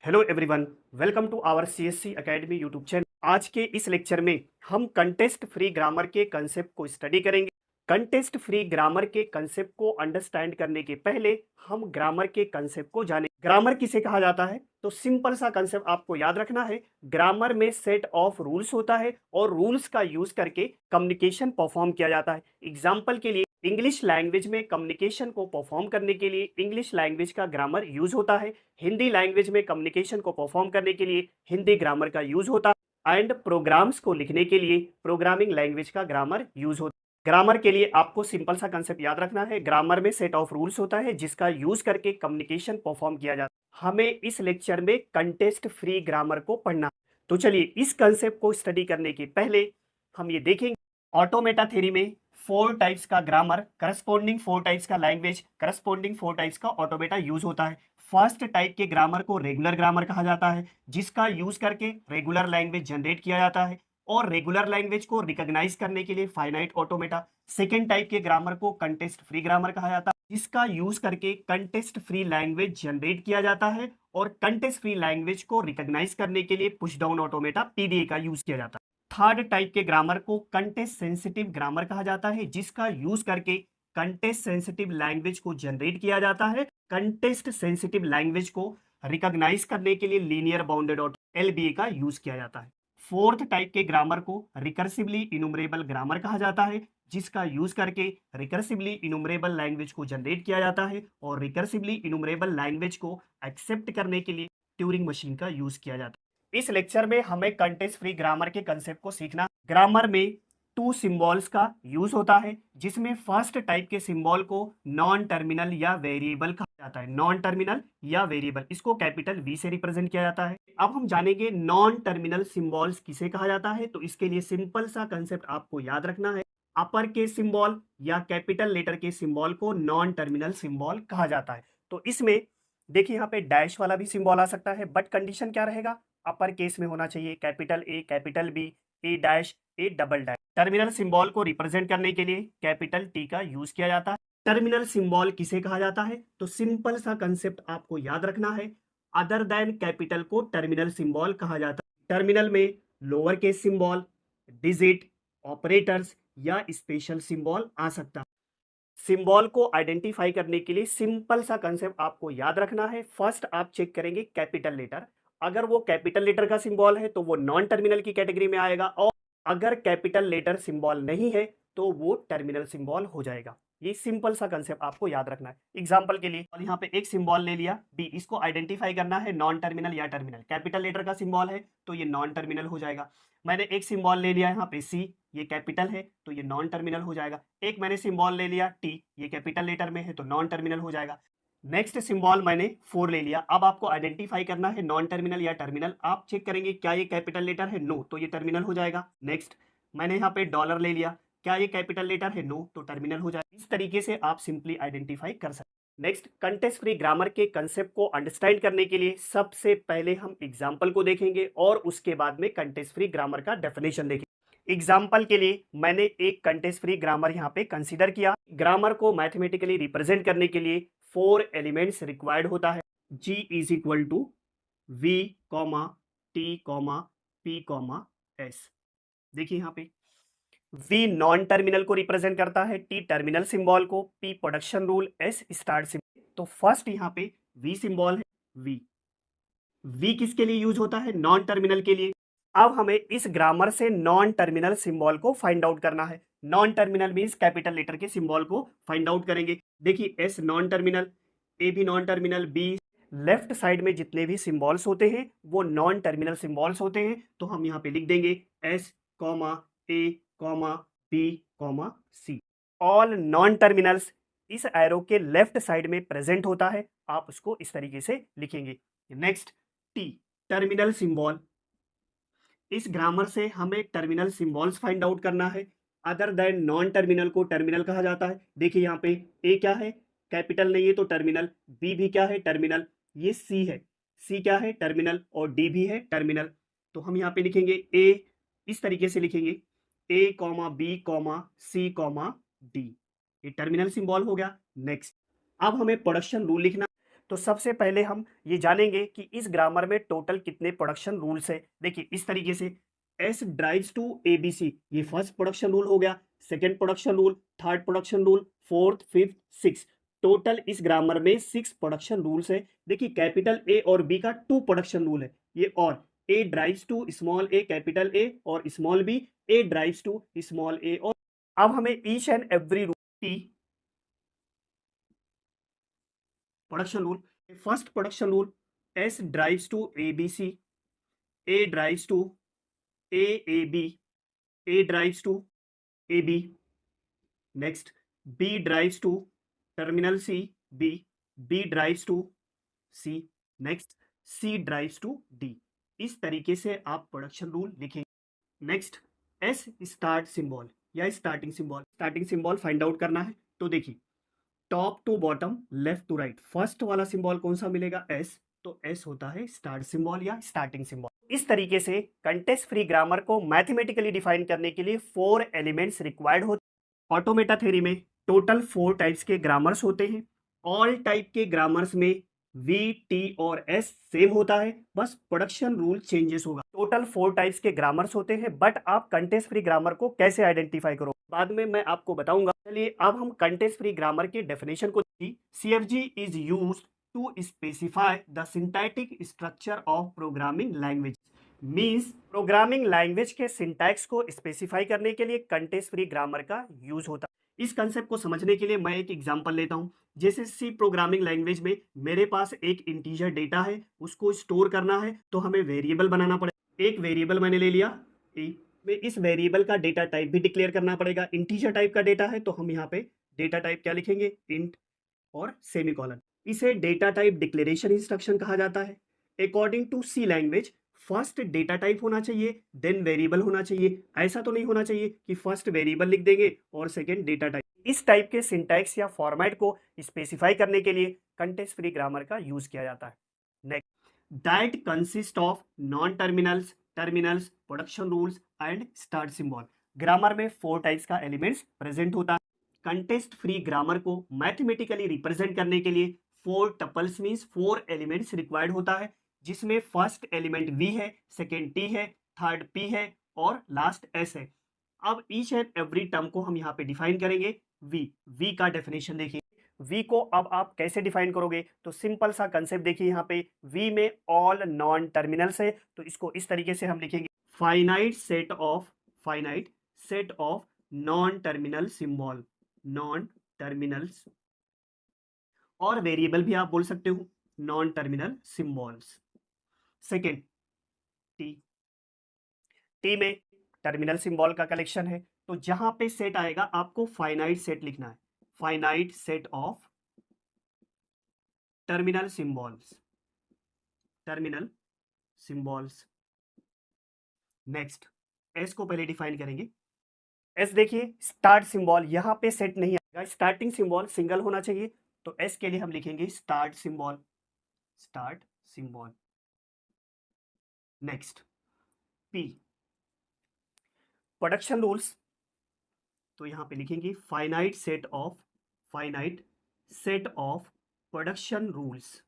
Hello everyone, welcome to our CSC academy YouTube channel. आज के इस लेक्चर में हम कंटेस्ट फ्री ग्रामर के कंसेप्ट को स्टडी करेंगे। कंटेस्ट फ्री ग्रामर के कंसेप्ट को अंडरस्टैंड करने के पहले हम ग्रामर के कंसेप्ट को जानें। ग्रामर किसे कहा जाता है? तो सिंपल सा कंसेप्ट आपको याद रखना है। ग्रामर में सेट ऑफ रूल्स होता है और रूल्स का यूज करके कम्युनिकेशन परफॉर्म किया जाता है। एग्जाम्पल के लिए इंग्लिश लैंग्वेज में कम्युनिकेशन को परफॉर्म करने के लिए इंग्लिश लैंग्वेज का ग्रामर यूज होता है। हिंदी लैंग्वेज में कम्युनिकेशन को परफॉर्म करने के लिए हिंदी ग्रामर का यूज होता है एंड प्रोग्राम्स को लिखने के लिए प्रोग्रामिंग लैंग्वेज का ग्रामर यूज होता है। ग्रामर के लिए आपको सिंपल सा कंसेप्ट याद रखना है। ग्रामर में सेट ऑफ रूल्स होता है जिसका यूज करके कम्युनिकेशन परफॉर्म किया जाता है। हमें इस लेक्चर में कंटेस्ट फ्री ग्रामर को पढ़ना। तो चलिए इस कंसेप्ट को स्टडी करने के पहले हम ये देखेंगे ऑटोमेटा थ्योरी में 4 टाइप्स का ग्रामर, करस्पॉन्डिंग 4 टाइप्स का लैंग्वेज, करस्पॉन्डिंग 4 टाइप्स का ऑटोमेटा यूज होता है। फर्स्ट टाइप के ग्रामर को रेगुलर ग्रामर कहा जाता है जिसका यूज करके रेगुलर लैंग्वेज जनरेट किया जाता है और रेगुलर लैंग्वेज को रिकॉग्नाइज करने के लिए फाइनाइट ऑटोमेटा। सेकेंड टाइप के ग्रामर को कंटेस्ट फ्री ग्रामर कहा जाता है जिसका यूज करके कंटेस्ट फ्री लैंग्वेज जनरेट किया जाता है और कंटेस्ट फ्री लैंग्वेज को रिकॉग्नाइज करने के लिए पुश डाउन ऑटोमेटा पीडीए का यूज किया जाता है। थर्ड टाइप के ग्रामर को कंटेस्ट सेंसिटिव ग्रामर कहा जाता है जिसका यूज करके कंटेस्ट सेंसिटिव लैंग्वेज को जनरेट किया जाता है। कंटेस्ट सेंसिटिव लैंग्वेज को रिकॉग्नाइज करने के लिए लीनियर बाउंडेड एलबीए का यूज किया जाता है। फोर्थ टाइप के ग्रामर को रिकर्सिवली इनुमरेबल ग्रामर कहा जाता है जिसका यूज करके रिकर्सिवली इनुमरेबल लैंग्वेज को जनरेट किया जाता है और रिकर्सिवली इनुमरेबल लैंग्वेज को एक्सेप्ट करने के लिए ट्यूरिंग मशीन का यूज किया जाता है। इस लेक्चर में हमें कंटेस्ट फ्री ग्रामर के कंसेप्ट को सीखना। ग्रामर में 2 सिंबल्स का यूज होता है जिसमें फर्स्ट टाइप के सिंबल को नॉन टर्मिनल या वेरिएबल कहा जाता है। नॉन टर्मिनल या वेरिएबल, इसको कैपिटल वी से रिप्रेजेंट किया जाता है। अब हम जानेंगे नॉन टर्मिनल सिंबल्स किसे कहा जाता है। तो इसके लिए सिंपल सा कंसेप्ट आपको याद रखना है। अपर के सिंबल या कैपिटल लेटर के सिंबल को नॉन टर्मिनल सिंबल कहा जाता है। तो इसमें देखिए यहाँ पे डैश वाला भी सिंबल आ सकता है बट कंडीशन क्या रहेगा? अपर केस में होना चाहिए, capital A, capital B, A dash, A double dash. Terminal symbol को रिप्रेजेंट करने के लिए कैपिटल टी का यूज किया जाता है। टर्मिनल सिंबल किसे कहा जाता है? तो सिंपल सा कंसेप्ट आपको याद रखना है। अदर देन कैपिटल को टर्मिनल सिंबल कहा जाता है। टर्मिनल में lower case symbol, digit, operators या स्पेशल सिंबल आ सकता है। सिंबल को आइडेंटिफाई करने के लिए सिंपल सा कंसेप्ट आपको याद रखना है। फर्स्ट आप चेक करेंगे कैपिटल लेटर। अगर वो कैपिटल लेटर का सिंबल है तो वो नॉन टर्मिनल की कैटेगरी में आएगा और अगर कैपिटल लेटर सिंबल नहीं है तो वो टर्मिनल सिंबल हो जाएगा। ये सिंपल सा कंसेप्ट आपको याद रखना है। एग्जांपल के लिए और यहाँ पे एक सिंबल ले लिया डी, इसको आइडेंटिफाई करना है नॉन टर्मिनल या टर्मिनल। कैपिटल लेटर का सिंबल है तो ये नॉन टर्मिनल हो जाएगा। मैंने एक सिंबल ले लिया यहाँ पे सी, ये कैपिटल है तो ये नॉन टर्मिनल हो जाएगा। एक मैंने सिंबल ले लिया टी, ये कैपिटल लेटर में है तो नॉन टर्मिनल हो जाएगा। नेक्स्ट सिंबल मैंने 4 ले लिया। अब आपको आइडेंटिफाई करना है नॉन टर्मिनल या टर्मिनल। आप चेक करेंगे क्या ये कैपिटल लेटर है? नो, तो ये टर्मिनल हो जाएगा। नेक्स्ट मैंने यहाँ पे डॉलर ले लिया। क्या ये कैपिटल लेटर है? नो, तो टर्मिनल हो जाएगा। इस तरीके से आप सिंपली आइडेंटिफाई कर सकते हैं। नेक्स्ट, कंटेस्ट फ्री ग्रामर के कंसेप्ट को अंडरस्टैंड करने के लिए सबसे पहले हम एग्जाम्पल को देखेंगे और उसके बाद में कंटेस्ट फ्री ग्रामर का डेफिनेशन देखेंगे। एग्जाम्पल के लिए मैंने एक कंटेस्ट फ्री ग्रामर यहाँ पे कंसीडर किया। ग्रामर को मैथमेटिकली रिप्रेजेंट करने के लिए 4 एलिमेंट्स रिक्वायर्ड होता है। G is equal to V, T, P, S। देखिए यहाँ पे V नॉन टर्मिनल को रिप्रेजेंट करता है, T टर्मिनल सिंबल को, P production rule, S start symbol. तो फर्स्ट यहाँ पे V सिंबल है। V किसके लिए यूज होता है? नॉन टर्मिनल के लिए। अब हमें इस ग्रामर से नॉन टर्मिनल सिंबल को फाइंड आउट करना है। Non terminal means capital letter के सिंबल को फाइंड आउट करेंगे। देखिए S नॉन टर्मिनल, A भी non terminal, B। Left side में जितने भी सिंबल्स होते हैं वो नॉन टर्मिनल सिंबल्स होते हैं। तो हम यहाँ पे लिख देंगे S, A, B, C। All non terminals इस एरो के लेफ्ट साइड में प्रेजेंट होता है। आप उसको इस तरीके से लिखेंगे। Next, T terminal symbol. इस ग्रामर से हमें टर्मिनल सिंबल्स फाइंड आउट करना है। अदर देन नॉन टर्मिनल को टर्मिनल कहा जाता है। देखिए यहाँ पे ए क्या है? कैपिटल नहीं है तो टर्मिनल। बी भी क्या है? टर्मिनल। ये सी है, सी क्या है? टर्मिनल। और डी भी है टर्मिनल। तो हम यहाँ पे लिखेंगे ए, इस तरीके से लिखेंगे ए comma B comma C comma D. ये टर्मिनल सिंबल हो गया। नेक्स्ट, अब हमें प्रोडक्शन रूल लिखना। तो सबसे पहले हम ये जानेंगे कि इस ग्रामर में टोटल कितने प्रोडक्शन रूल्स है। देखिए इस तरीके से एस ड्राइव्स टू ABC, ये फर्स्ट प्रोडक्शन रूल हो गया, second production rule, third production rule, fourth, fifth, six. Total इस ग्रामर में 6 प्रोडक्शन रूल्स है। देखिए कैपिटल ए और बी का 2 प्रोडक्शन रूल है ये, और A drives to small A capital A और small B, A drives to small A. और अब हमें ईच एंड एवरी रूल की production rule, first production rule S drives to ABC, A drives to AB, A drives to AB। Next B drives to terminal C, B drives to C। Next C drives to D। इस तरीके से आप production rule लिखेंगे। Next S start symbol या starting symbol find out करना है। तो देखिए top to bottom, left to right, first वाला सिंबल कौन सा मिलेगा? एस, तो एस होता है स्टार्ट सिंबल या स्टार्टिंग सिंबल। इस तरीके से कंटेक्स्ट फ्री ग्रामर को मैथमेटिकली डिफाइन करने के लिए 4 एलिमेंट्स रिक्वायर्ड होते हैं। ऑटोमेटा थ्योरी में टोटल 4 टाइप्स के ग्रामर्स होते हैं। ऑल टाइप के ग्रामर्स में वी, टी और एस सेम होता है, बस प्रोडक्शन रूल चेंजेस होगा। टोटल 4 टाइप्स के ग्रामर्स होते हैं, बट आप कंटेक्स्ट फ्री ग्रामर को कैसे आइडेंटिफाई करो बाद में मैं आपको बताऊंगा। चलिए अब हम कंटेक्स्ट फ्री ग्रामर के डेफिनेशन को देखिए। CFG is used to specify the syntactic structure of programming language. Means programming language के सिंटैक्स को स्पेसिफाई करने के लिए कंटेक्स्ट फ्री ग्रामर का यूज होता है। इस कंसेप्ट को समझने के लिए मैं एक एग्जांपल लेता हूं। जैसे सी प्रोग्रामिंग लैंग्वेज में मेरे पास एक इंटीजर डेटा है, उसको स्टोर करना है तो हमें वेरिएबल बनाना पड़ेगा। एक वेरिएबल मैंने ले लिया ए, में इस वेरिएबल का डेटा टाइप भी डिक्लेयर करना पड़ेगा। इंटीजर टाइप का डेटा है तो हम यहाँ पे डेटा टाइप क्या लिखेंगे? इंट और सेमीकोलन। इसे डेटा टाइप डिक्लेरेशन इंस्ट्रक्शन कहा जाता है। According to C language first data type होना चाहिए, देन वेरिएबल होना चाहिए। ऐसा तो नहीं होना चाहिए कि फर्स्ट वेरिएबल लिख देंगे और सेकेंड डेटा टाइप। इस टाइप के सिंटैक्स या फॉर्मेट को स्पेसिफाई करने के लिए कंटेक्स्ट फ्री ग्रामर का यूज किया जाता है। Next that consist of non terminals, terminals, production rules and start symbol. Grammar में 4 टाइप्स का एलिमेंट्स प्रेजेंट होता है। कंटेक्स्ट फ्री ग्रामर को मैथमेटिकली रिप्रेजेंट करने के लिए 4 टपल्स मींस 4 एलिमेंट्स रिक्वायर्ड होता है, जिसमें फर्स्ट एलिमेंट V है, सेकेंड T है, थर्ड P है और लास्ट S है। अब ईच एंड एवरी टर्म को हम यहाँ पे डिफाइन करेंगे। V का डेफिनेशन देखिए। V को अब आप कैसे डिफाइन करोगे? तो सिंपल सा कंसेप्ट देखिए, यहाँ पे V में ऑल नॉन टर्मिनल्स है, तो इसको इस तरीके से हम लिखेंगे finite set of non terminal symbol, non terminals, और वेरिएबल भी आप बोल सकते हो non terminal symbols. Second T में टर्मिनल सिंबल का कलेक्शन है, तो जहां पे सेट आएगा आपको फाइनाइट सेट लिखना है, finite set of terminal symbols. Next S को पहले डिफाइन करेंगे। एस देखिए स्टार्ट सिंबल, यहां पे सेट नहीं आएगा, स्टार्टिंग सिंबल सिंगल होना चाहिए, तो एस के लिए हम लिखेंगे start symbol. Next P production rules, तो यहां पे लिखेंगे finite set of production rules.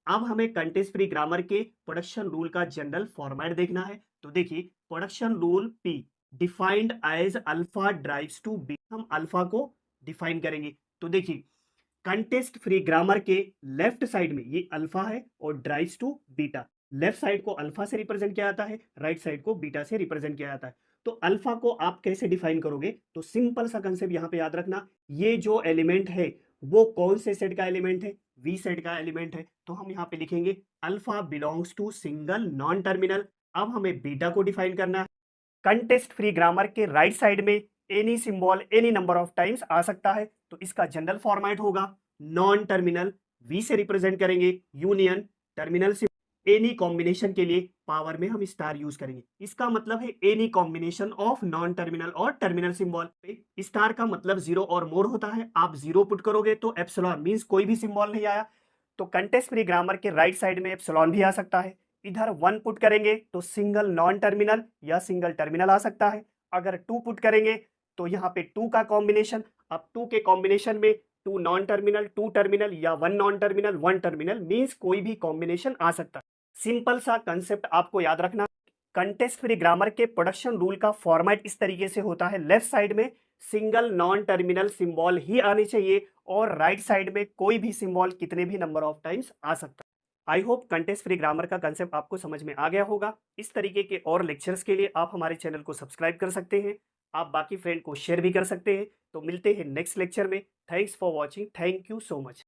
अब हमें कंटेक्स्ट फ्री ग्रामर के प्रोडक्शन रूल का जनरल फॉर्मेट देखना है। तो देखिए production rule P defined as alpha drives to B, हम अल्फा को डिफाइन करेंगे। तो देखिए कंटेक्स्ट फ्री ग्रामर के लेफ्ट साइड में ये अल्फा है और drives to beta. Left side को अल्फा से रिप्रेजेंट किया जाता है, राइट साइड को बीटा से रिप्रेजेंट किया जाता है। तो अल्फा को आप कैसे डिफाइन करोगे? तो सिंपल सा कंसेप्ट यहां पे याद रखना, ये जो एलिमेंट है वो कौन से सेट का एलिमेंट है? V सेट का एलिमेंट है, तो हम यहाँ पे लिखेंगे alpha belongs to single non terminal. अब हमें बीटा को डिफाइन करना है। कंटेक्स्ट फ्री ग्रामर के राइट साइड में any symbol any number of times आ सकता है, तो इसका जनरल फॉर्मेट होगा नॉन टर्मिनल V से रिप्रेजेंट करेंगे, यूनियन टर्मिनल से एनी कॉम्बिनेशन के लिए पावर में हम स्टार यूज करेंगे। इसका मतलब है any combination of non terminal और टर्मिनल सिंबल पे स्टार का मतलब 0 और मोर होता है। आप 0 पुट करोगे तो एप्सिलॉन मींस कोई भी सिंबल नहीं आया, तो कंटेक्स्ट फ्री ग्रामर के राइट साइड में एप्सिलॉन भी आ सकता है। इधर 1 पुट करेंगे तो सिंगल नॉन टर्मिनल या सिंगल टर्मिनल आ सकता है। अगर 2 पुट करेंगे तो यहाँ पे 2 का कॉम्बिनेशन, अब 2 के कॉम्बिनेशन में two non terminal, two terminal या one non terminal, one terminal, means कोई भी कॉम्बिनेशन आ सकता है। सिंपल सा कंसेप्ट आपको याद रखना। कंटेस्ट फ्री ग्रामर के प्रोडक्शन रूल का फॉर्मेट इस तरीके से होता है, लेफ्ट साइड में सिंगल नॉन टर्मिनल सिंबल ही आने चाहिए और राइट साइड में कोई भी सिंबल कितने भी नंबर ऑफ टाइम्स आ सकता है। I hope contest free grammar का कंसेप्ट आपको समझ में आ गया होगा। इस तरीके के और लेक्चर्स के लिए आप हमारे चैनल को सब्सक्राइब कर सकते हैं, आप बाकी फ्रेंड को शेयर भी कर सकते हैं। तो मिलते हैं नेक्स्ट लेक्चर में। Thanks for watching, thank you so much.